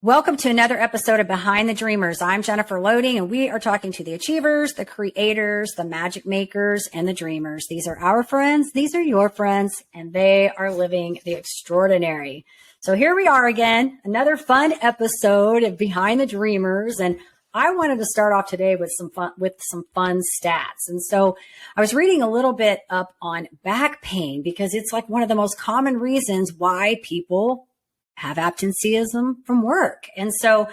Welcome to another episode of Behind the Dreamers. I'm Jennifer Loading, and we are talking to the achievers, the creators, the magic makers, and the dreamers. These are our friends. These are your friends, and they are living the extraordinary. So here we are again, another fun episode of Behind the Dreamers. And I wanted to start off today with some fun stats. And so I was reading a little bit up on back pain because it's like one of the most common reasons why people have absenteeism from work. And so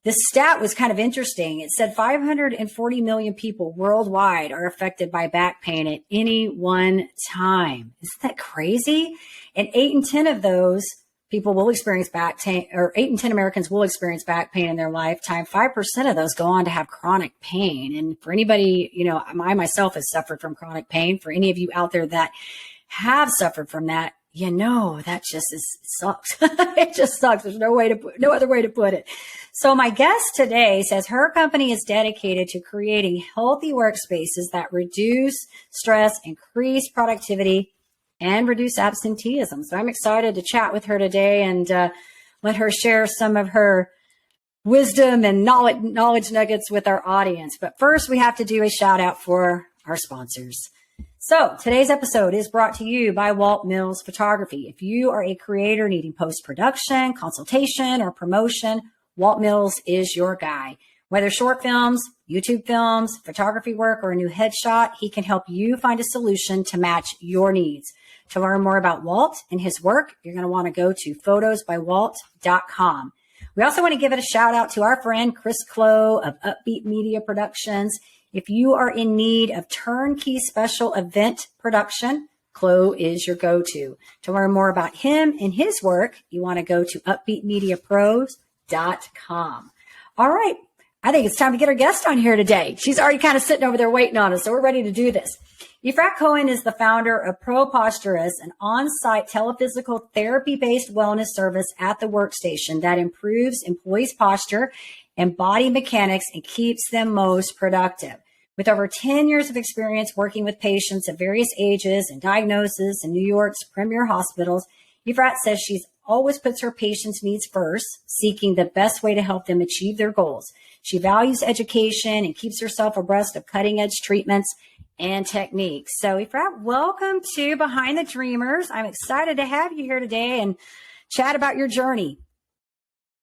this stat was kind of interesting. It said 540 million people worldwide are affected by back pain at any one time. Isn't that crazy? And 8 in 10 of those people will experience back pain, or 8 in 10 Americans will experience back pain in their lifetime. 5% of those go on to have chronic pain. And for anybody, I myself has suffered from chronic pain. For any of you out there that have suffered from that, that just sucks. It just sucks. There's no other way to put it. So my guest today says her company is dedicated to creating healthy workspaces that reduce stress, increase productivity, and reduce absenteeism. So I'm excited to chat with her today and let her share some of her wisdom and knowledge nuggets with our audience. But first, we have to do a shout out for our sponsors. So today's episode is brought to you by Walt Mills Photography. If you are a creator needing post-production, consultation, or promotion, Walt Mills is your guy. Whether short films, YouTube films, photography work, or a new headshot, he can help you find a solution to match your needs. To learn more about Walt and his work, you're going to want to go to photosbywalt.com. We also want to give it a shout out to our friend Chris Clow of Upbeat Media Productions. If you are in need of turnkey special event production, Chloe is your go-to. To learn more about him and his work, you want to go to upbeatmediapros.com. All right. I think it's time to get our guest on here today. She's already kind of sitting over there waiting on us, so we're ready to do this. Efrat Cohen is the founder of ProPostureUs, an on-site telephysical therapy-based wellness service at the workstation that improves employees' posture and body mechanics and keeps them most productive. With over 10 years of experience working with patients of various ages and diagnoses in New York's premier hospitals, Efrat says she's always puts her patients' needs first, seeking the best way to help them achieve their goals. She values education and keeps herself abreast of cutting-edge treatments and techniques. So, Efrat, welcome to Behind the Dreamers. I'm excited to have you here today and chat about your journey.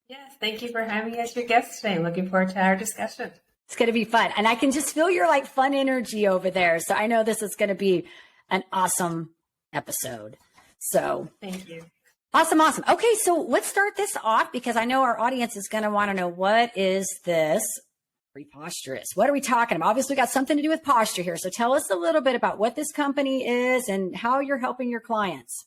Yes, thank you for having me as your guest today. Looking forward to our discussion. It's going to be fun. And I can just feel your fun energy over there. So I know this is going to be an awesome episode. So thank you. Awesome. Okay. So let's start this off because I know our audience is going to want to know, what is this ProPostureUs? What are we talking about? Obviously we got something to do with posture here. So tell us a little bit about what this company is and how you're helping your clients.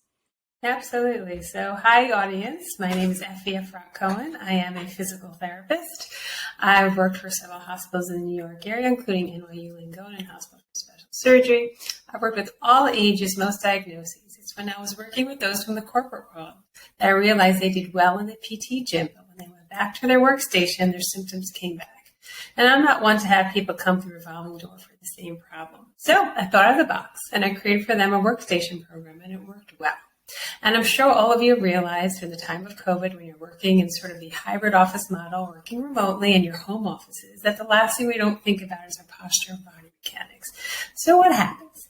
Absolutely. So, hi, audience. My name is Efrat Cohen. I am a physical therapist. I've worked for several hospitals in the New York area, including NYU Langone Hospital for Special Surgery. I've worked with all ages, most diagnoses. It's when I was working with those from the corporate world that I realized they did well in the PT gym, but when they went back to their workstation, their symptoms came back. And I'm not one to have people come through a revolving door for the same problem. So I thought out of the box and I created for them a workstation program, and it worked well. And I'm sure all of you realized in the time of COVID, when you're working in sort of the hybrid office model, working remotely in your home offices, that the last thing we don't think about is our posture and body mechanics. So what happens?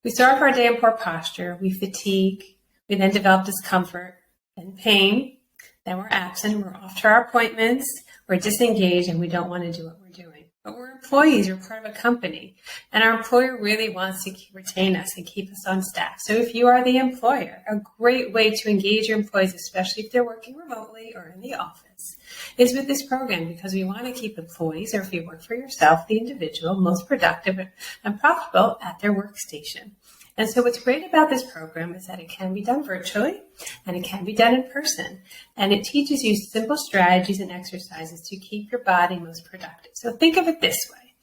We start off our day in poor posture, we fatigue, we then develop discomfort and pain, then we're absent, we're off to our appointments, we're disengaged, and we don't want to do what we're doing. But we're employees, we're part of a company, and our employer really wants to retain us and keep us on staff. So if you are the employer, a great way to engage your employees, especially if they're working remotely or in the office, is with this program, because we want to keep employees, or if you work for yourself, the individual, most productive and profitable at their workstation. And so what's great about this program is that it can be done virtually and it can be done in person. And it teaches you simple strategies and exercises to keep your body most productive. So think of it this way.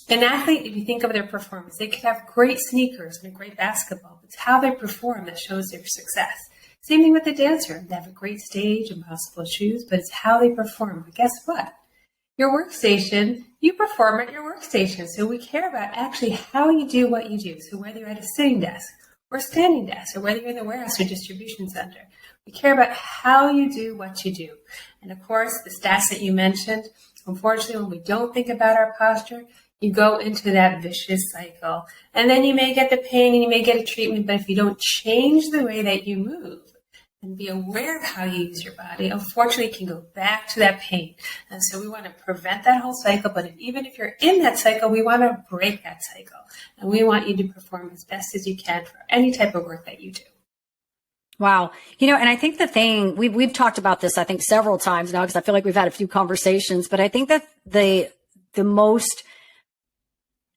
An athlete, if you think of their performance, they could have great sneakers and a great basketball. It's how they perform that shows their success. Same thing with the dancer. They have a great stage and possible shoes, but it's how they perform. But guess what? Your workstation, you perform at your workstation. So we care about actually how you do what you do. So whether you're at a sitting desk or a standing desk, or whether you're in the warehouse or distribution center, We care about how you do what you do. And of course, the stats that you mentioned, unfortunately, when we don't think about our posture, you go into that vicious cycle. And then you may get the pain and you may get a treatment, but if you don't change the way that you move and be aware of how you use your body, unfortunately, you can go back to that pain. And so we want to prevent that whole cycle, but even if you're in that cycle, we want to break that cycle. And we want you to perform as best as you can for any type of work that you do. Wow. And I think the thing, we've talked about this, I think, several times now, because I feel like we've had a few conversations, but I think that the most,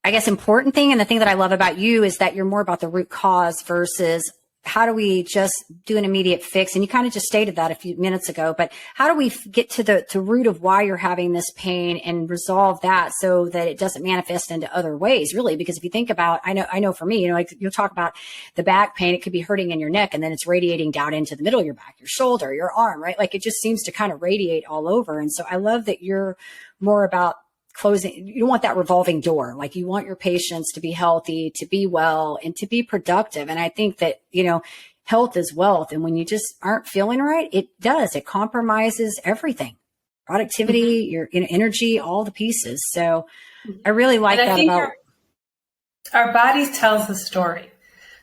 I guess, important thing, and the thing that I love about you, is that you're more about the root cause versus how do we just do an immediate fix? And you kind of just stated that a few minutes ago, but how do we get to the root of why you're having this pain and resolve that so that it doesn't manifest into other ways, really? Because if you think about, I know for me, like you'll talk about the back pain, it could be hurting in your neck and then it's radiating down into the middle of your back, your shoulder, your arm, right? Like it just seems to kind of radiate all over. And so I love that you're more about closing. You don't want that revolving door. Like you want your patients to be healthy, to be well, and to be productive. And I think that, health is wealth. And when you just aren't feeling right, it compromises everything, productivity, your energy, all the pieces. So I really like that about our bodies tells the story.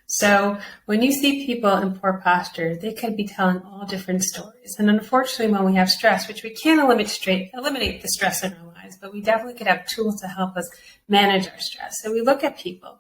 So when you see people in poor posture, they could be telling all different stories. And unfortunately, when we have stress, which we can't eliminate the stress in our lives, but we definitely could have tools to help us manage our stress. So we look at people,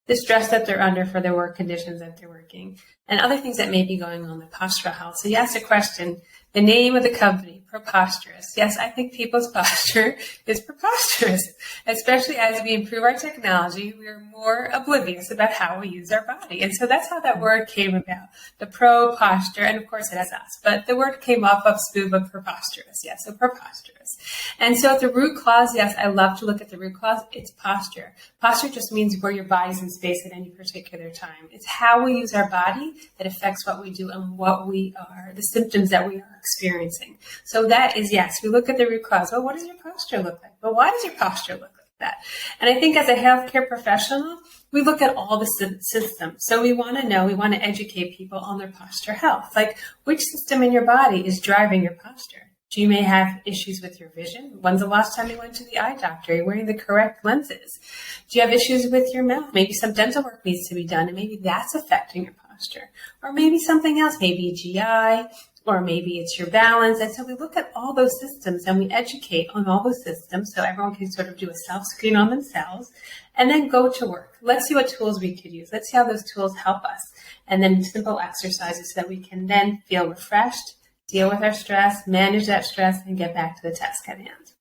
the stress that they're under for their work conditions that they're working, and other things that may be going on in postural health. So you asked a question, the name of the company, ProPostureUs. Yes, I think people's posture is preposterous, especially as we improve our technology. We are more oblivious about how we use our body. And so that's how that word came about, the pro posture. And of course it has us, but the word came off of scuba preposterous. Yes, so preposterous. And so at the root cause, yes, I love to look at the root cause. It's posture. Posture just means where your body's in space at any particular time. It's how we use our body that affects what we do and what we are, the symptoms that we are experiencing. So that is, yes, we look at the root cause. Well, what does your posture look like? Well, why does your posture look like that? And I think as a healthcare professional, we look at all the systems. So we want to educate people on their posture health. Like, which system in your body is driving your posture? You may have issues with your vision. When's the last time you went to the eye doctor? Are you wearing the correct lenses? Do you have issues with your mouth? Maybe some dental work needs to be done, and maybe that's affecting your posture. Or maybe something else, maybe GI, or maybe it's your balance. And so we look at all those systems and we educate on all those systems so everyone can sort of do a self-screen on themselves and then go to work. Let's see what tools we could use. Let's see how those tools help us. And then simple exercises so that we can then feel refreshed, deal with our stress, manage that stress, and get back to the task at hand.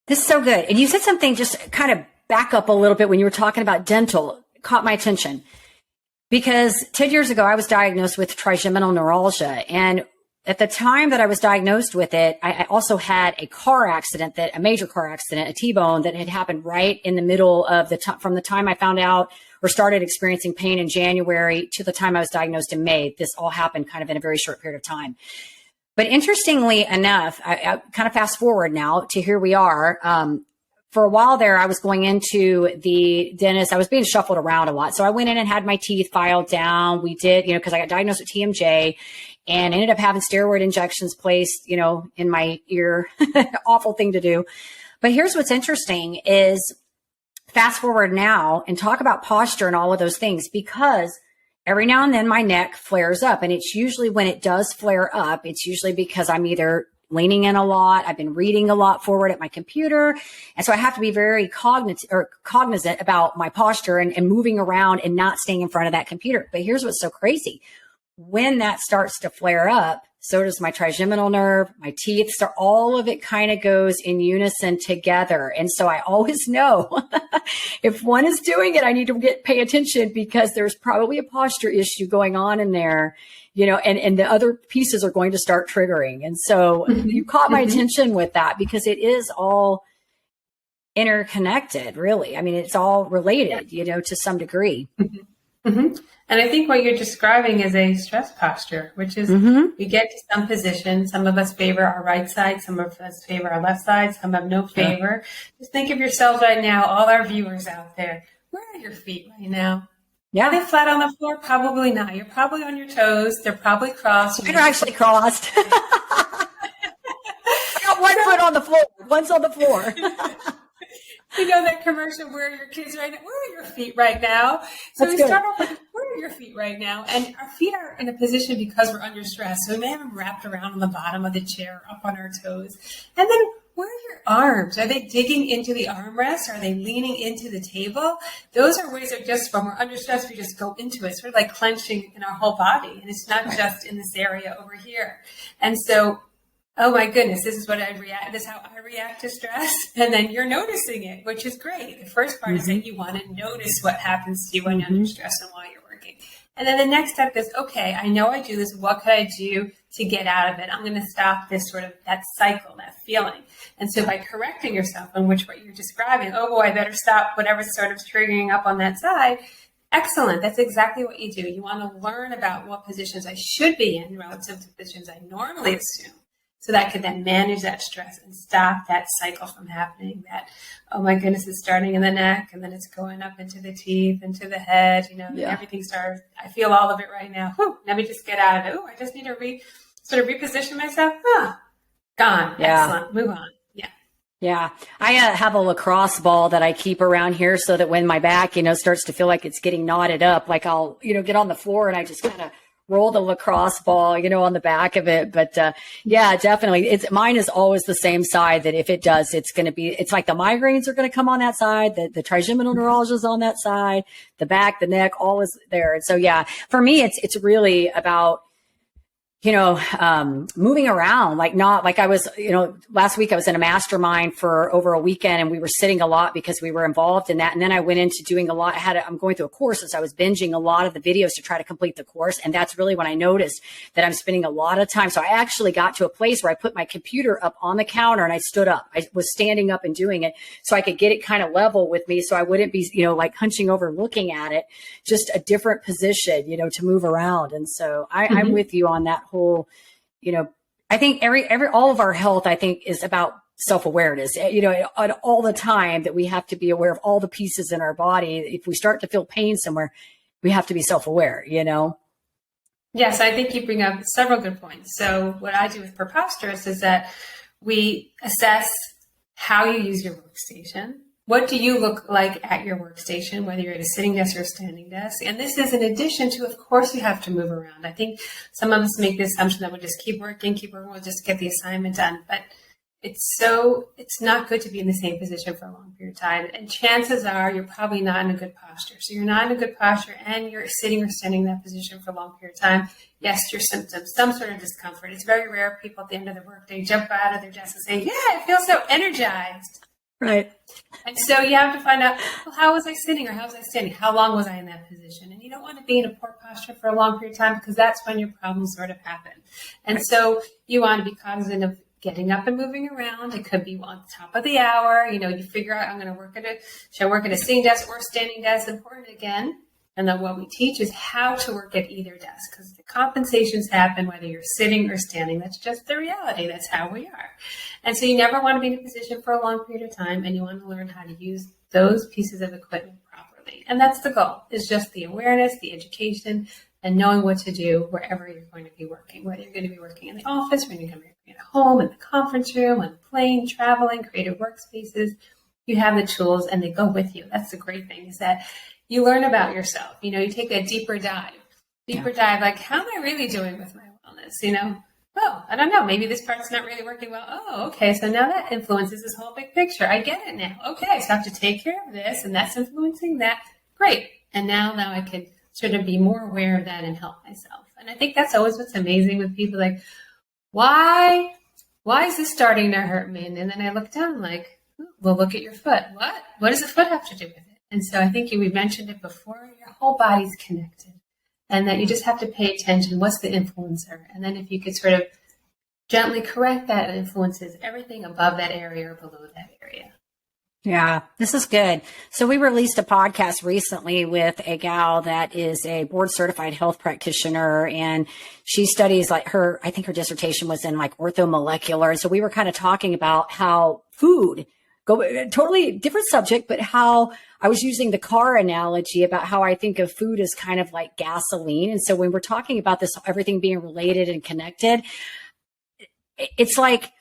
This is so good. And you said something, just kind of back up a little bit when you were talking about dental, caught my attention. Because 10 years ago, I was diagnosed with trigeminal neuralgia. And at the time that I was diagnosed with it, I also had a car accident, a major car accident, a T-bone that had happened right in the middle of from the time I found out or started experiencing pain in January to the time I was diagnosed in May. This all happened kind of in a very short period of time. But interestingly enough, I kind of fast forward now to here we are. For a while there, I was going into the dentist. I was being shuffled around a lot. So I went in and had my teeth filed down. We did, because I got diagnosed with TMJ and ended up having steroid injections placed, in my ear. Awful thing to do. But here's what's interesting is fast forward now and talk about posture and all of those things, because every now and then my neck flares up. And it's usually when it does flare up, it's usually because I'm either leaning in a lot. I've been reading a lot forward at my computer. And so I have to be very cognizant about my posture and moving around and not staying in front of that computer. But here's what's so crazy. When that starts to flare up, so does my trigeminal nerve, my teeth. So all of it kind of goes in unison together. And so I always know if one is doing it, I need to pay attention because there's probably a posture issue going on in there. And the other pieces are going to start triggering. And so you caught my attention with that because it is all interconnected, really. I mean, it's all related, to some degree. Mm-hmm. And I think what you're describing is a stress posture, which is we get to some position. Some of us favor our right side. Some of us favor our left side. Some have no favor. Just think of yourselves right now, all our viewers out there. Where are your feet right now? Yeah. Are they flat on the floor? Probably not. You're probably on your toes. They're probably crossed. They're actually crossed. I got one foot on the floor. One's on the floor. You know that commercial, where are your kids right now? Where are your feet right now? So we start off with, where are your feet right now? And our feet are in a position because we're under stress. So we may have them wrapped around on the bottom of the chair, up on our toes. And then where are your arms? Are they digging into the armrest? Are they leaning into the table? Those are ways of just, when we're under stress, we just go into it, sort of like clenching in our whole body. And it's not just in this area over here. And so, oh my goodness, this is what I react. This is how I react to stress. And then you're noticing it, which is great. The first part is that you want to notice what happens to you when you're under stress and while you're working. And then the next step is, okay, I know I do this. What could I do to get out of it? I'm going to stop this sort of, that cycle, that feeling. And so by correcting yourself on what you're describing, oh boy, I better stop whatever's sort of triggering up on that side. Excellent. That's exactly what you do. You want to learn about what positions I should be in relative to positions I normally assume. So that I could then manage that stress and stop that cycle from happening. That, oh my goodness, it's starting in the neck and then it's going up into the teeth, into the head, everything starts. I feel all of it right now. Whew, let me just get out of it. Oh, I just need to sort of reposition myself. Gone. Yeah. Excellent. Move on. Yeah. Yeah. I have a lacrosse ball that I keep around here so that when my back, starts to feel like it's getting knotted up, like I'll, get on the floor and I just kind of roll the lacrosse ball, on the back of it. But, yeah, definitely. Mine is always the same side, that if it does, it's like the migraines are going to come on that side, the trigeminal neuralgia is on that side, the back, the neck, all is there. And so, yeah, for me, it's really about, moving around, I was, last week I was in a mastermind for over a weekend and we were sitting a lot because we were involved in that. And then I went into doing a lot. I'm going through a course, and so I was binging a lot of the videos to try to complete the course. And that's really when I noticed that I'm spending a lot of time. So I actually got to a place where I put my computer up on the counter and I stood up. I was standing up and doing it so I could get it kind of level with me. So I wouldn't be, like hunching over looking at it, just a different position, to move around. And so I'm with you on that whole, I think all of our health, I think, is about self-awareness, all the time, that we have to be aware of all the pieces in our body. If we start to feel pain somewhere, we have to be self-aware, Yes, I think you bring up several good points. So what I do with ProPostureUs is that we assess how you use your workstation. What do you look like at your workstation, whether you're at a sitting desk or a standing desk? And this is in addition to, of course, you have to move around. I think some of us make the assumption that we'll just keep working, we'll just get the assignment done. But it's not good to be in the same position for a long period of time. And chances are you're probably not in a good posture. So you're not in a good posture and you're sitting or standing in that position for a long period of time. Yes, your symptoms, some sort of discomfort. It's very rare people at the end of the workday jump out of their desk and say, yeah, I feel so energized. Right. And so you have to find out, well, how was I sitting or how was I standing? How long was I in that position? And you don't want to be in a poor posture for a long period of time because that's when your problems sort of happen. And so you want to be cognizant of getting up and moving around. It could be on top of the hour. You figure out, should I work at a sitting desk or standing desk? Important again. And then what we teach is how to work at either desk, because the compensations happen whether you're sitting or standing. That's just the reality. That's how we are. And so you never want to be in a position for a long period of time, and you want to learn how to use those pieces of equipment properly. And that's the goal, is just the awareness, the education, and knowing what to do wherever you're going to be working, whether you're going to be working in the office, whether you're going to be working at home, in the conference room, on the plane, traveling, creative workspaces. You have the tools and they go with you. That's the great thing, is that you learn about yourself. You take a deeper dive, like, how am I really doing with my wellness? Oh, I don't know. Maybe this part's not really working well. Oh, okay. So now that influences this whole big picture. I get it now. Okay. So I have to take care of this and that's influencing that. Great. And now I can sort of be more aware of that and help myself. And I think that's always what's amazing with people, like, why is this starting to hurt me? And then I look down like, well, look at your foot. What does the foot have to do with it? And so I think we mentioned it before, your whole body's connected, and that you just have to pay attention. What's the influencer? And then if you could sort of gently correct that, it influences everything above that area or below that area. Yeah, this is good. So we released a podcast recently with a gal that is a board certified health practitioner, and she studies I think her dissertation was in orthomolecular. And so we were kind of talking about how food go totally different subject, but how I was using the car analogy about how I think of food as kind of like gasoline. And so when we're talking about this, everything being related and connected, it's like,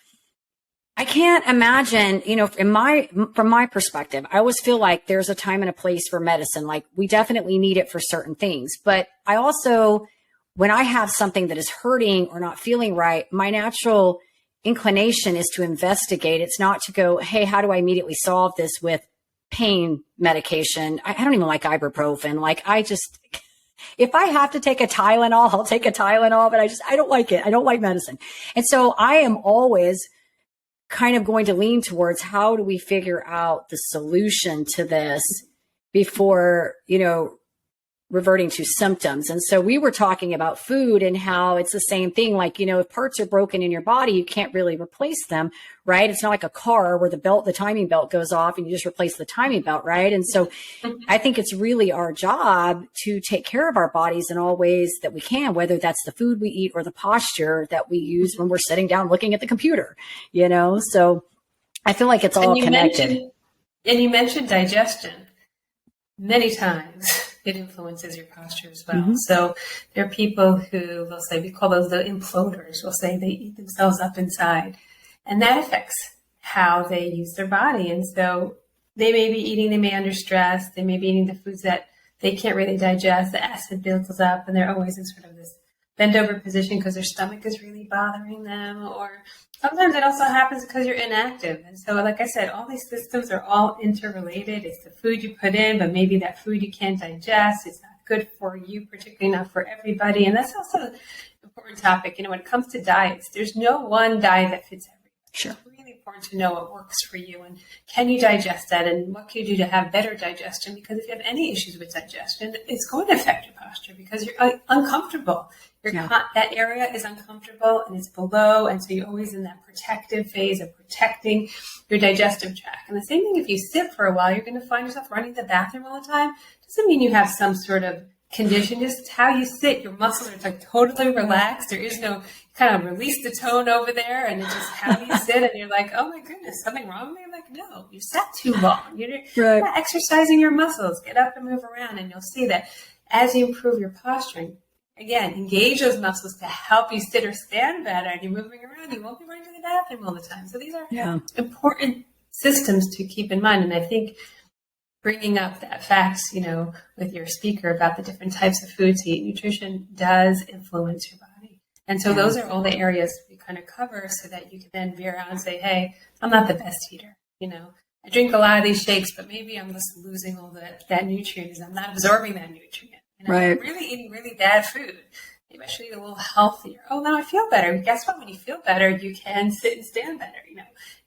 I can't imagine, from my perspective, I always feel like there's a time and a place for medicine. Like we definitely need it for certain things. But I also, when I have something that is hurting or not feeling right, my natural inclination is to investigate. It's not to go, hey, how do I immediately solve this with pain medication? I don't even like ibuprofen. Like if I have to take a Tylenol, I'll take a Tylenol, but I don't like it. I don't like medicine. And so I am always kind of going to lean towards how do we figure out the solution to this before, reverting to symptoms. And so we were talking about food and how it's the same thing. Like, if parts are broken in your body, you can't really replace them, right? It's not like a car where the timing belt goes off and you just replace the timing belt, right? And so I think it's really our job to take care of our bodies in all ways that we can, whether that's the food we eat or the posture that we use when we're sitting down looking at the computer, So I feel like it's all connected. You mentioned digestion many times. It influences your posture as well. Mm-hmm. So there are people who will say, we call those the imploders, will say they eat themselves up inside. And that affects how they use their body. And so they may be under stress. They may be eating the foods that they can't really digest. The acid builds up and they're always in sort of this bent over position because their stomach is really bothering them. Or sometimes it also happens because you're inactive. And so, like I said, all these systems are all interrelated. It's the food you put in, but maybe that food you can't digest. It's not good for you, particularly not for everybody. And that's also an important topic. When it comes to diets, there's no one diet that fits everybody. Sure. It's really important to know what works for you and can you digest that and what can you do to have better digestion? Because if you have any issues with digestion, it's going to affect your posture because you're uncomfortable. That area is uncomfortable and it's below. And so you're always in that protective phase of protecting your digestive tract. And the same thing, if you sit for a while, you're going to find yourself running to the bathroom all the time. Doesn't mean you have some sort of condition. Just how you sit, your muscles are like totally relaxed. There is no kind of release the tone over there. And it's just how you sit. And you're like, oh my goodness, something wrong with me? Like, no, you sat too long. You're not exercising your muscles. Get up and move around. And you'll see that as you improve your posturing, again, engage those muscles to help you sit or stand better. And you're moving around. You won't be running to the bathroom all the time. So these are important systems to keep in mind. And I think bringing up that facts, with your speaker about the different types of foods to eat, nutrition does influence your body. And so those are all the areas we kind of cover so that you can then veer out and say, hey, I'm not the best eater. I drink a lot of these shakes, but maybe I'm just losing all that nutrient. I'm not absorbing that nutrient. Right. I'm really eating really bad food. Maybe I should eat a little healthier. Oh, now I feel better. Guess what? When you feel better, you can sit and stand better,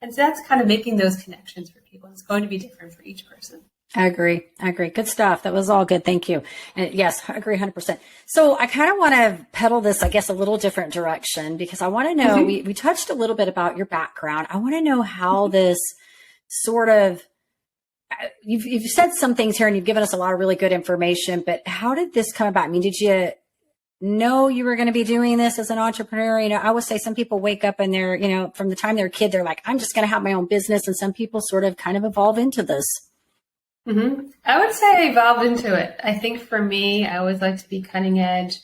And so that's kind of making those connections for people. It's going to be different for each person. I agree. Good stuff. That was all good. Thank you. And yes, I agree 100%. So I kind of want to pedal this, I guess, a little different direction because I want to know, we touched a little bit about your background. I want to know how this sort of, you've said some things here and you've given us a lot of really good information, but how did this come about? I mean, did you know you were going to be doing this as an entrepreneur? I would say some people wake up and they're, from the time they're a kid, they're like, I'm just going to have my own business. And some people sort of kind of evolve into this. Mm-hmm. I would say I evolved into it. I think for me, I always like to be cutting edge.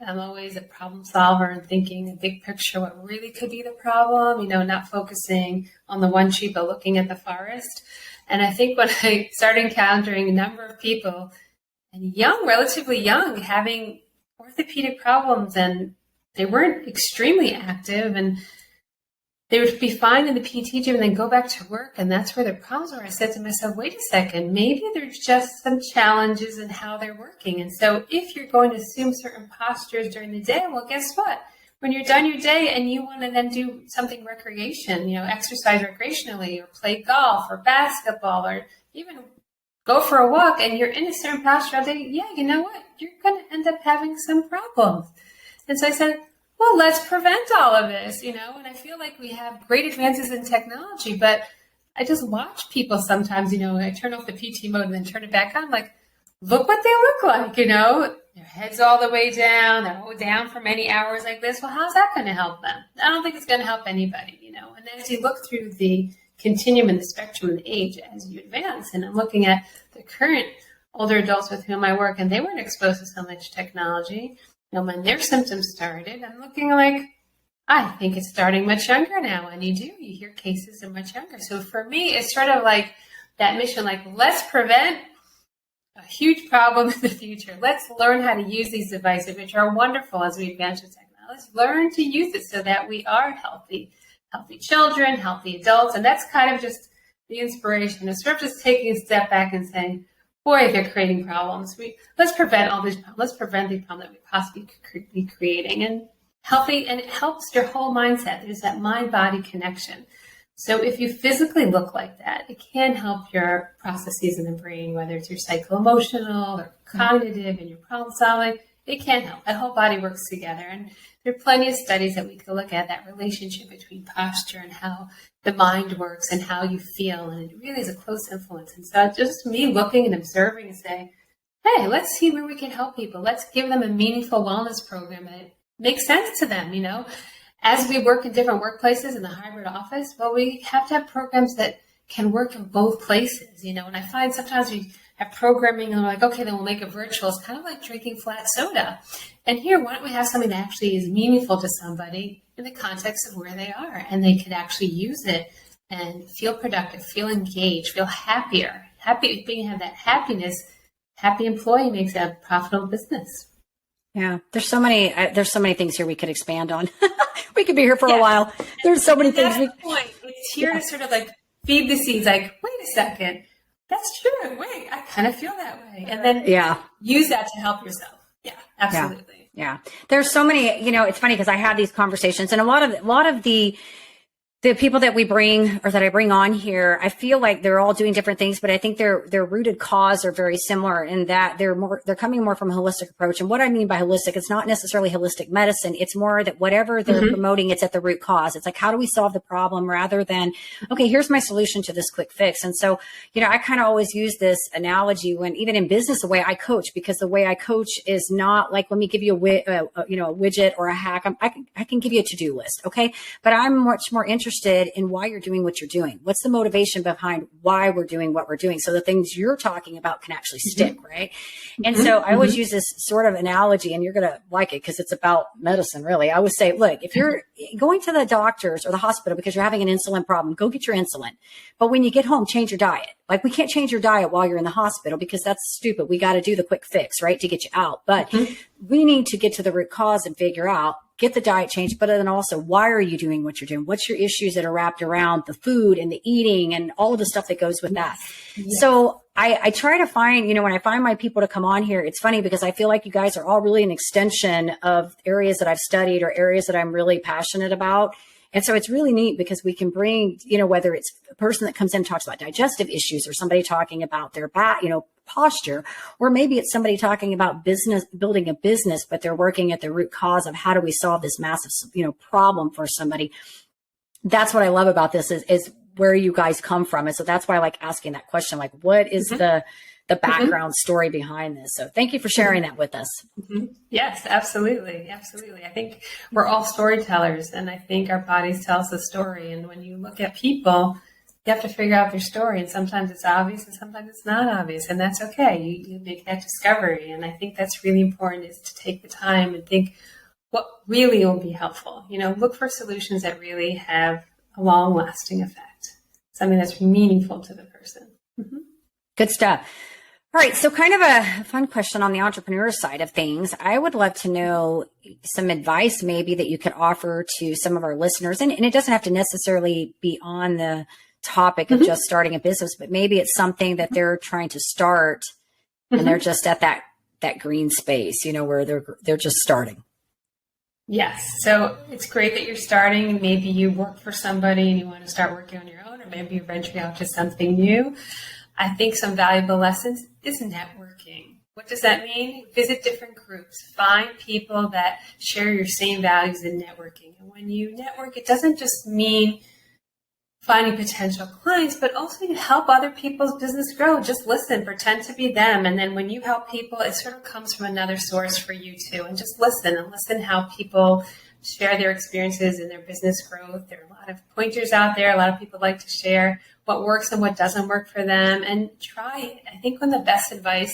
I'm always a problem solver and thinking a big picture, what really could be the problem, not focusing on the one tree, but looking at the forest. And I think when I started encountering a number of people and relatively young, having orthopedic problems and they weren't extremely active and they would be fine in the PT gym and then go back to work. And that's where their problems were. I said to myself, wait a second, maybe there's just some challenges in how they're working. And so if you're going to assume certain postures during the day, well, guess what? When you're done your day and you want to then do something recreation, exercise recreationally or play golf or basketball or even go for a walk and you're in a certain posture all day, yeah, you know what? You're going to end up having some problems. And so I said, well, let's prevent all of this, and I feel like we have great advances in technology, but I just watch people sometimes, I turn off the PT mode and then turn it back on. Like, look what they look like, their head's all the way down. They're all down for many hours like this. Well, how's that going to help them? I don't think it's going to help anybody, And then as you look through the continuum in the spectrum of age as you advance. And I'm looking at the current older adults with whom I work, and they weren't exposed to so much technology. When their symptoms started, I'm looking like, I think it's starting much younger now. And you hear cases are much younger. So for me, it's sort of like that mission, like, let's prevent a huge problem in the future. Let's learn how to use these devices, which are wonderful as we advance with technology. Let's learn to use it so that we are healthy children, healthy adults. And that's kind of just the inspiration. It's sort of just taking a step back and saying, boy, they're creating problems. Let's prevent all these problems. Let's prevent the problem that we possibly could be creating. And healthy, and it helps your whole mindset. There's that mind-body connection. So if you physically look like that, it can help your processes in the brain, whether it's your psycho-emotional or cognitive and your problem solving. It can help. The whole body works together. And there are plenty of studies that we can look at, that relationship between posture and how the mind works and how you feel. And it really is a close influence. And so just me looking and observing and saying, hey, let's see where we can help people. Let's give them a meaningful wellness program that makes sense to them, As we work in different workplaces in the hybrid office, well, we have to have programs that can work in both places, And I find sometimes we have programming and we're like, okay, then we'll make it virtual. It's kind of like drinking flat soda. And here, why don't we have something that actually is meaningful to somebody in the context of where they are, and they can actually use it and feel productive, feel engaged, feel happier. Happy, being have that happiness, happy employee makes a profitable business. Yeah, there's so many things here we could expand on. We could be here for a while. There's so many things. That's the point. It's here to sort of like feed the seeds. Like, wait a second, that's true. Wait, I kind of feel that way, and then use that to help yourself. Yeah, absolutely. Yeah. There's so many. It's funny because I have these conversations, and a lot of the people that we bring, or that I bring on here, I feel like they're all doing different things, but I think their rooted cause are very similar in that they're coming more from a holistic approach. And what I mean by holistic, it's not necessarily holistic medicine. It's more that whatever they're promoting, it's at the root cause. It's like, how do we solve the problem rather than, okay, here's my solution to this quick fix. And so, I kind of always use this analogy when, even in business, the way I coach, because the way I coach is not like, let me give you a widget or a hack. I can give you a to-do list. Okay. But I'm much more interested in why you're doing what you're doing. What's the motivation behind why we're doing what we're doing? So the things you're talking about can actually stick, right? And so I always use this sort of analogy, and you're going to like it because it's about medicine, really. I would say, look, if you're going to the doctors or the hospital because you're having an insulin problem, go get your insulin. But when you get home, change your diet. Like, we can't change your diet while you're in the hospital because that's stupid. We got to do the quick fix, right, to get you out. But we need to get to the root cause and figure out, get the diet changed, but then also, why are you doing what you're doing? What's your issues that are wrapped around the food and the eating and all of the stuff that goes with that? Yes. So I try to find, when I find my people to come on here, it's funny because I feel like you guys are all really an extension of areas that I've studied or areas that I'm really passionate about. And so it's really neat because we can bring, whether it's a person that comes in and talks about digestive issues, or somebody talking about their back, posture, or maybe it's somebody talking about building a business, but they're working at the root cause of how do we solve this massive, problem for somebody. That's what I love about this is where you guys come from. And so that's why I like asking that question, like, what is the background story behind this? So thank you for sharing that with us. Yes, absolutely. Absolutely. I think we're all storytellers, and I think our bodies tell us a story. And when you look at people, you have to figure out their story, and sometimes it's obvious and sometimes it's not obvious, and that's okay. You make that discovery, and I think that's really important, is to take the time and think what really will be helpful. Look for solutions that really have a long-lasting effect, something that's meaningful to the person. Good stuff. All right. So kind of a fun question on the entrepreneur side of things. I would love to know some advice maybe that you could offer to some of our listeners. And it doesn't have to necessarily be on the topic of just starting a business, but maybe it's something that they're trying to start and they're just at that green space, where they're just starting. Yes. So it's great that you're starting. Maybe you work for somebody and you want to start working on your own, or maybe you're venturing out to something new. I think some valuable lessons is networking. What does that mean? Visit different groups. Find people that share your same values in networking. And when you network, it doesn't just mean finding potential clients, but also you help other people's business grow. Just listen, pretend to be them. And then when you help people, it sort of comes from another source for you too. And just listen how people share their experiences in their business growth. There are a lot of pointers out there. A lot of people like to share what works and what doesn't work for them, and try it. I think one of the best advice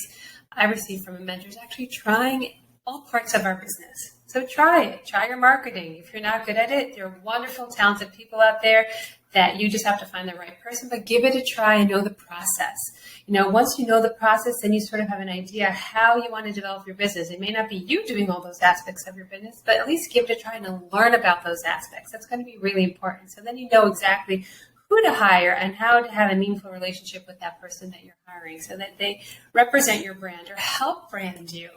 I received from a mentor is actually trying all parts of our business. So try it. Try your marketing. If you're not good at it, there are wonderful, talented people out there that you just have to find the right person, but give it a try and know the process. Once you know the process, then you sort of have an idea how you want to develop your business. It may not be you doing all those aspects of your business, but at least give it a try and learn about those aspects. That's going to be really important. So then you know exactly who to hire and how to have a meaningful relationship with that person that you're hiring so that they represent your brand or help brand you.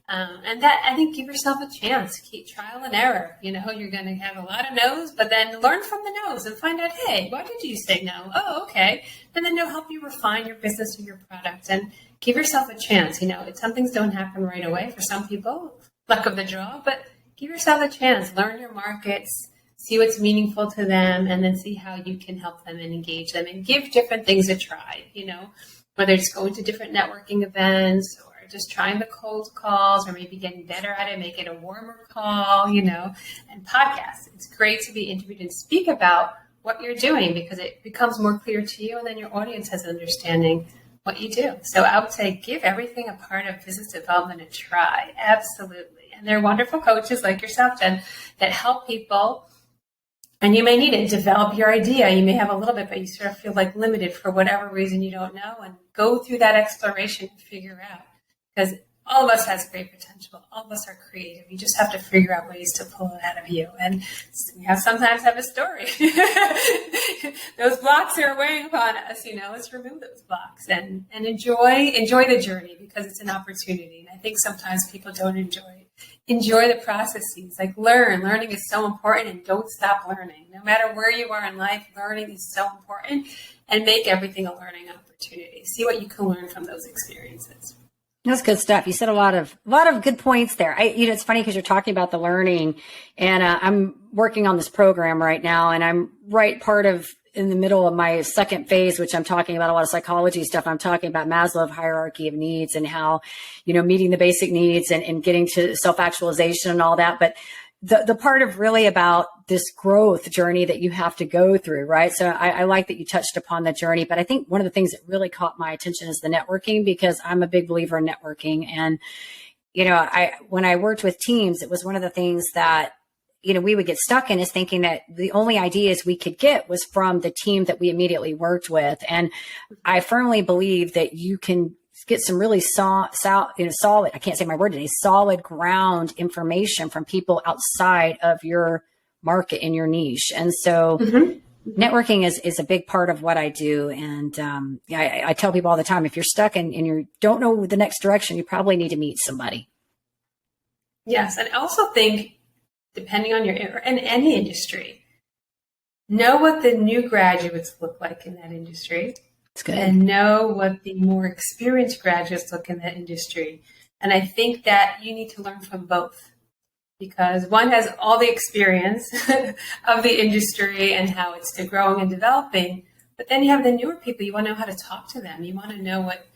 And that, I think, give yourself a chance. Keep trial and error. You're going to have a lot of no's, but then learn from the no's and find out, hey, why did you say no? Oh, okay. And then they'll help you refine your business or your product and give yourself a chance. Some things don't happen right away for some people, luck of the draw, but give yourself a chance. Learn your markets, see what's meaningful to them, and then see how you can help them and engage them and give different things a try, whether it's going to different networking events or just trying the cold calls or maybe getting better at it, make it a warmer call, and podcasts. It's great to be interviewed and speak about what you're doing because it becomes more clear to you and then your audience has an understanding what you do. So I would say give everything a part of business development a try. Absolutely. And there are wonderful coaches like yourself, Jen, that help people. And you may need it. Develop your idea. You may have a little bit, but you sort of feel like limited for whatever reason you don't know. And go through that exploration and figure out. Because all of us has great potential. All of us are creative. You just have to figure out ways to pull it out of you. And we sometimes have a story. Those blocks are weighing upon us. Let's remove those blocks and enjoy the journey because it's an opportunity. And I think sometimes people don't enjoy it. Enjoy the processes, like learning is so important and don't stop learning. No matter where you are in life, learning is so important and make everything a learning opportunity. See what you can learn from those experiences. That's good stuff. You said a lot of good points there. It's funny because you're talking about the learning and I'm working on this program right now and I'm in the middle of my second phase, which I'm talking about a lot of psychology stuff. I'm talking about Maslow hierarchy of needs and how, meeting the basic needs and getting to self-actualization and all that. But the part of really about this growth journey that you have to go through, right? So I like that you touched upon the journey, but I think one of the things that really caught my attention is the networking because I'm a big believer in networking. And, when I worked with teams, it was one of the things that we would get stuck in is thinking that the only ideas we could get was from the team that we immediately worked with. And I firmly believe that you can get some really solid, I can't say my word today, solid ground information from people outside of your market in your niche. And so networking is a big part of what I do. And I tell people all the time, if you're stuck and you don't know the next direction, you probably need to meet somebody. Yes. And I also think, depending on in any industry, know what the new graduates look like in that industry. That's good. And know what the more experienced graduates look in that industry. And I think that you need to learn from both because one has all the experience of the industry and how it's growing and developing. But then you have the newer people. You want to know how to talk to them. You want to know what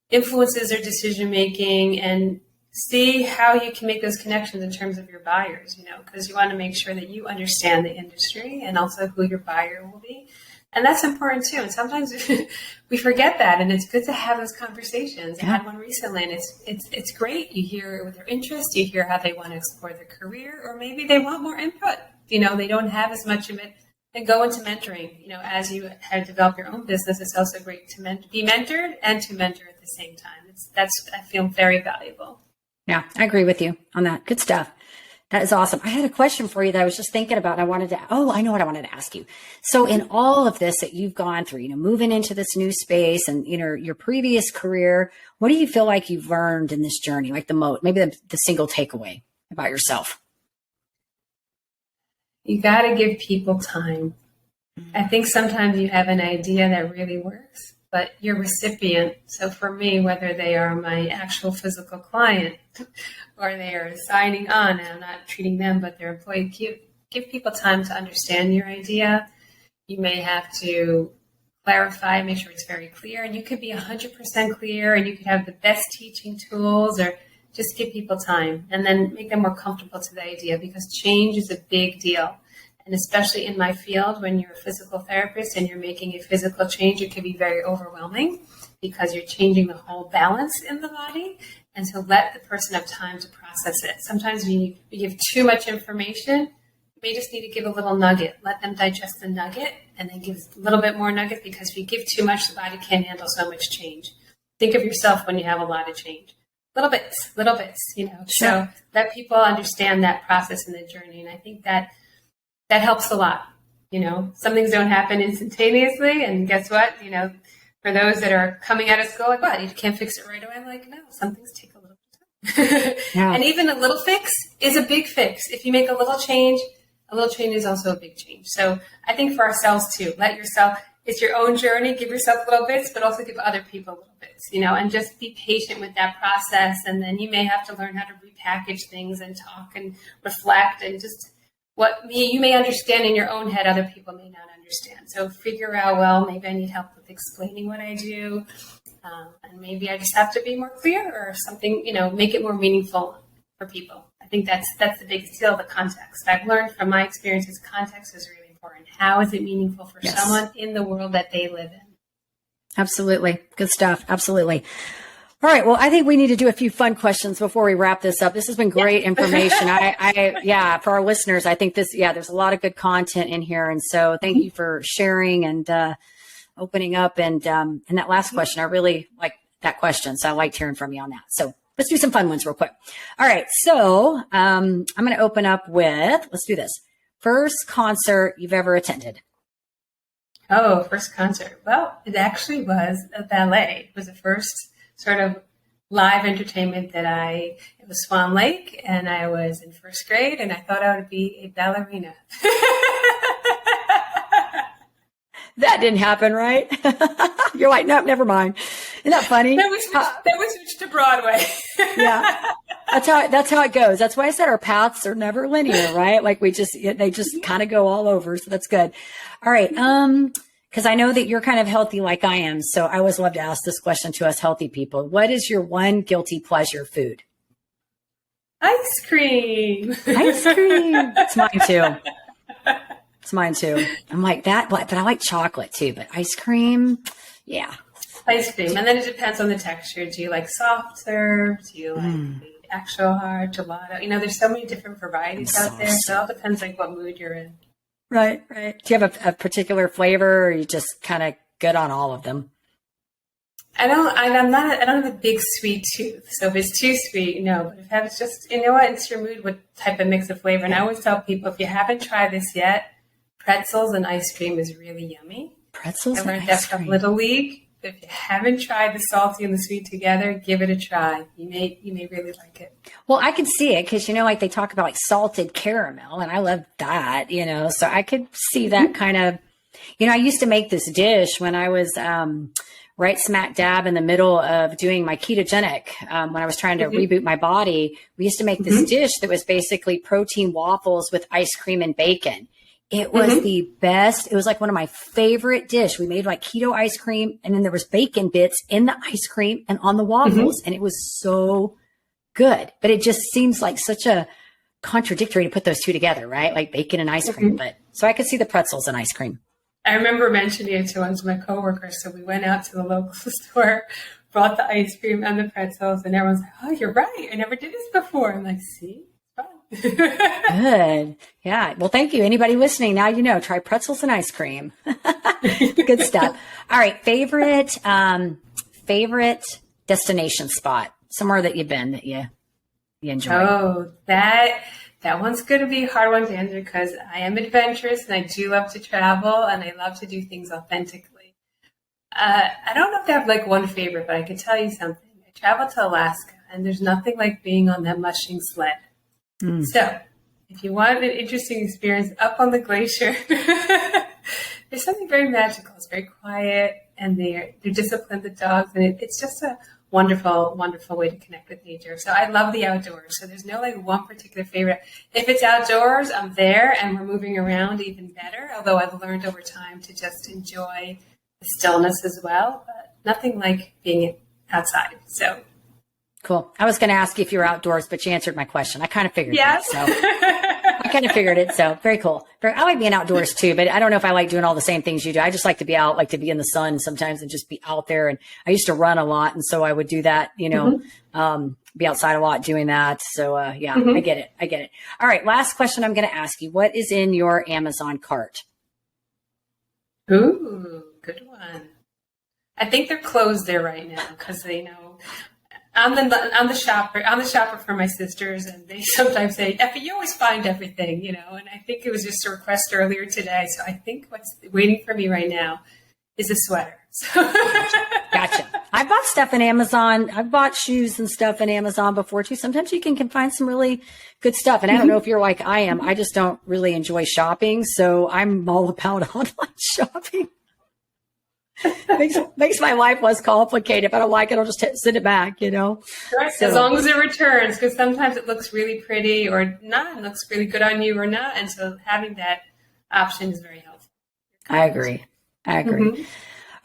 influences their decision making and see how you can make those connections in terms of your buyers, because you want to make sure that you understand the industry and also who your buyer will be. And that's important too. And sometimes we forget that, and it's good to have those conversations. I had one recently, and it's great. You hear their interests, you hear how they want to explore their career, or maybe they want more input. They don't have as much of it. And go into mentoring. As you have developed your own business, it's also great to be mentored and to mentor at the same time. I feel very valuable. Yeah, I agree with you on that. Good stuff. That is awesome. I had a question for you that I was just thinking about. And I know what I wanted to ask you. So in all of this that you've gone through, moving into this new space and, your previous career, what do you feel like you've learned in this journey? Like maybe the single takeaway about yourself? You got to give people time. I think sometimes you have an idea that really works, but your recipient, so for me, whether they are my actual physical client or they are signing on, and I'm not treating them, but their employee, give people time to understand your idea. You may have to clarify, make sure it's very clear, and you could be 100% clear, and you could have the best teaching tools or just give people time and then make them more comfortable to the idea, because change is a big deal. And especially in my field, when you're a physical therapist and you're making a physical change, it can be very overwhelming because you're changing the whole balance in the body. And so let the person have time to process it. Sometimes when you give too much information, you may just need to give a little nugget. Let them digest the nugget and then give a little bit more nugget, because if you give too much, the body can't handle so much change. Think of yourself when you have a lot of change. Little bits, you know. Sure. So let people understand that process in the journey. And I think that helps a lot. You know, some things don't happen instantaneously. And guess what? You know, for those that are coming at us, go like, what? You can't fix it right away. I'm like, no, some things take a little time. Yeah. And even a little fix is a big fix. If you make a little change is also a big change. So I think for ourselves too, it's your own journey, give yourself little bits, but also give other people little bits, you know, and just be patient with that process. And then you may have to learn how to repackage things and talk and reflect, and just you may understand in your own head, other people may not understand. So figure out, well, maybe I need help with explaining what I do. And maybe I just have to be more clear or something, you know, make it more meaningful for people. I think that's the biggest deal, the context. I've learned from my experiences, context is really important. How is it meaningful for someone in the world that they live in? Absolutely. Good stuff. Absolutely. All right. Well, I think we need to do a few fun questions before we wrap this up. This has been great information. For our listeners, I think there's a lot of good content in here. And so thank you for sharing and opening up. And that last question, I really like that question. So I liked hearing from you on that. So let's do some fun ones real quick. All right. So I'm going to open up with, let's do this. First concert you've ever attended. Oh, first concert. Well, it actually was a ballet. It was the first sort of live entertainment it was Swan Lake, and I was in first grade, and I thought I would be a ballerina. That didn't happen, right? You're like, nope, never mind. Isn't that funny? Then we switched to Broadway. Yeah. That's how it goes. That's why I said our paths are never linear, right? Like they just kind of go all over. So that's good. All right. Because I know that you're kind of healthy like I am. So I always love to ask this question to us healthy people. What is your one guilty pleasure food? Ice cream. Ice cream. It's mine too. I'm like that, but I like chocolate too, but ice cream. Yeah. Ice cream. And then it depends on the texture. Do you like soft serve? Do you like the actual hard gelato? You know, there's so many different varieties out there. So it all depends like what mood you're in. Right. Do you have a particular flavor, or are you just kind of good on all of them? I don't have a big sweet tooth. So if it's too sweet, no. But if it's just, you know what, it's your mood, what type of mix of flavor. And I always tell people, if you haven't tried this yet, pretzels and ice cream is really yummy. Pretzels and ice cream. I learned that from Little League. If you haven't tried the salty and the sweet together, give it a try. You may really like it. Well, I could see it because, you know, like they talk about like salted caramel, and I love that, you know, so I could see that kind of, you know, I used to make this dish when I was right smack dab in the middle of doing my ketogenic, when I was trying to reboot my body. We used to make this dish that was basically protein waffles with ice cream and bacon. It was the best. It was like one of my favorite dish. We made like keto ice cream, and then there was bacon bits in the ice cream and on the waffles. And it was so good, but it just seems like such a contradictory to put those two together, right? Like bacon and ice cream. But so I could see the pretzels and ice cream. I remember mentioning it to one of my coworkers. So we went out to the local store, brought the ice cream and the pretzels, and everyone's like, "Oh, you're right. I never did this before." I'm like, "See? Good. Yeah. Well, thank you. Anybody listening, now you know, try pretzels and ice cream. Good stuff. All right. Favorite destination spot, somewhere that you've been that you enjoy. Oh, that one's going to be a hard one to answer because I am adventurous and I do love to travel and I love to do things authentically. I don't know if I have like one favorite, but I can tell you something. I traveled to Alaska, and there's nothing like being on that mushing sled. So if you want an interesting experience up on the glacier, there's something very magical. It's very quiet, and they're disciplined, the dogs, and it's just a wonderful, wonderful way to connect with nature. So I love the outdoors. So there's no like one particular favorite. If it's outdoors, I'm there and we're moving around, even better. Although I've learned over time to just enjoy the stillness as well, but nothing like being outside. So Cool. I was going to ask you if you were outdoors, but you answered my question. I kind of figured Yes. that. So I kind of figured it. So very cool. I like being outdoors too, but I don't know if I like doing all the same things you do. I just like to be out, like to be in the sun sometimes and just be out there. And I used to run a lot. And so I would do that, be outside a lot doing that. So, I get it. I get it. All right. Last question I'm going to ask you. What is in your Amazon cart? Ooh, good one. I think they're closed there right now because I'm the shopper for my sisters, and they sometimes say, "Effie, you always find everything," And I think it was just a request earlier today, so I think what's waiting for me right now is a sweater. Gotcha. I bought stuff in Amazon. I've bought shoes and stuff in Amazon before too. Sometimes you can find some really good stuff. And I don't know if you're like I am. I just don't really enjoy shopping. So I'm all about online shopping. makes my life less complicated. If I don't like it, I'll just send it back, Right. So, as long as it returns, because sometimes it looks really pretty or not, it looks really good on you or not. And so having that option is very helpful. I agree. All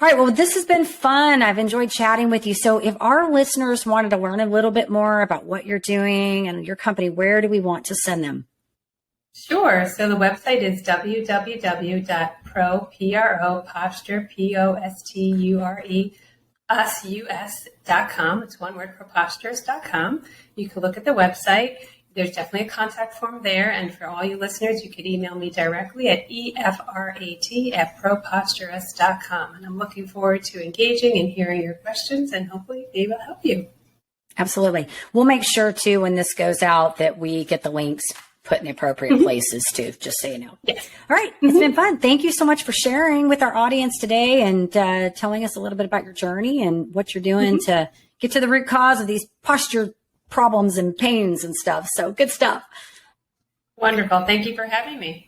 right. Well, this has been fun. I've enjoyed chatting with you. So if our listeners wanted to learn a little bit more about what you're doing and your company, where do we want to send them? Sure. So the website is www.ProPostureUs.com. It's one word, ProPostureUs.com. You can look at the website. There's definitely a contact form there. And for all you listeners, you could email me directly at efrat@ProPostureUs.com. And I'm looking forward to engaging and hearing your questions and hopefully be able to help you. Absolutely. We'll make sure too, when this goes out, that we get the links put in the appropriate places too, just so you know. Yes. All right. It's been fun. Thank you so much for sharing with our audience today and telling us a little bit about your journey and what you're doing to get to the root cause of these posture problems and pains and stuff. So good stuff. Wonderful. Thank you for having me.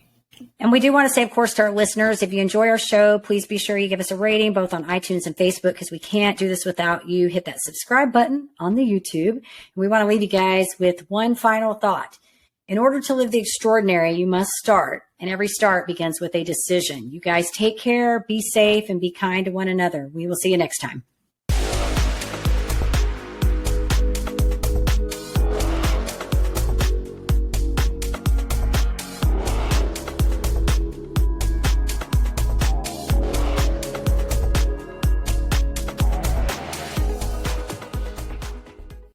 And we do want to say, of course, to our listeners, if you enjoy our show, please be sure you give us a rating both on iTunes and Facebook, because we can't do this without you. Hit that subscribe button on the YouTube. And we want to leave you guys with one final thought. In order to live the extraordinary, you must start, and every start begins with a decision. You guys take care, be safe, and be kind to one another. We will see you next time.